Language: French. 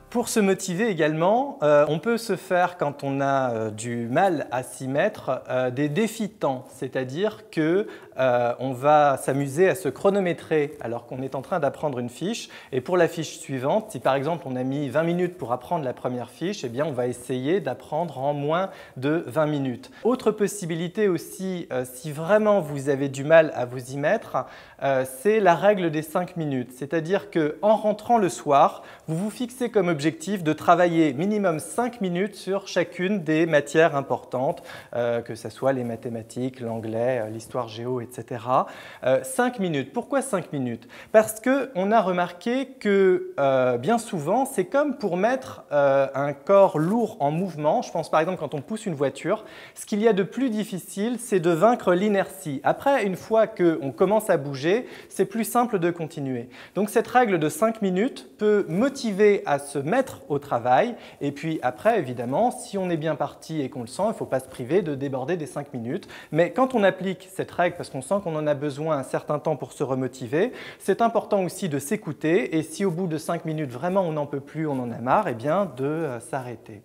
Pour se motiver également, on peut se faire, quand on a du mal à s'y mettre, des défis temps, c'est-à-dire que on va s'amuser à se chronométrer alors qu'on est en train d'apprendre une fiche. Et pour la fiche suivante, si par exemple on a mis 20 minutes pour apprendre la première fiche, eh bien on va essayer d'apprendre en moins de 20 minutes. Autre possibilité aussi, si vraiment vous avez du mal à vous y mettre, c'est la règle des 5 minutes. C'est-à-dire qu'en rentrant le soir, vous vous fixez comme objectif de travailler minimum 5 minutes sur chacune des matières importantes, que ce soit les mathématiques, l'anglais, l'histoire géo, etc. 5 minutes. Pourquoi 5 minutes? Parce qu'on a remarqué que bien souvent, c'est comme pour mettre un corps lourd en mouvement. Je pense par exemple quand on pousse une voiture, ce qu'il y a de plus difficile, c'est de vaincre l'inertie. Après, une fois qu'on commence à bouger, c'est plus simple de continuer. Donc cette règle de 5 minutes peut motiver à se mettre au travail. Et puis après, évidemment, si on est bien parti et qu'on le sent, il ne faut pas se priver de déborder des 5 minutes. Mais quand on applique cette règle, parce qu'on sent qu'on en a besoin un certain temps pour se remotiver, c'est important aussi de s'écouter. Et si au bout de 5 minutes, vraiment on n'en peut plus, on en a marre, eh bien de s'arrêter.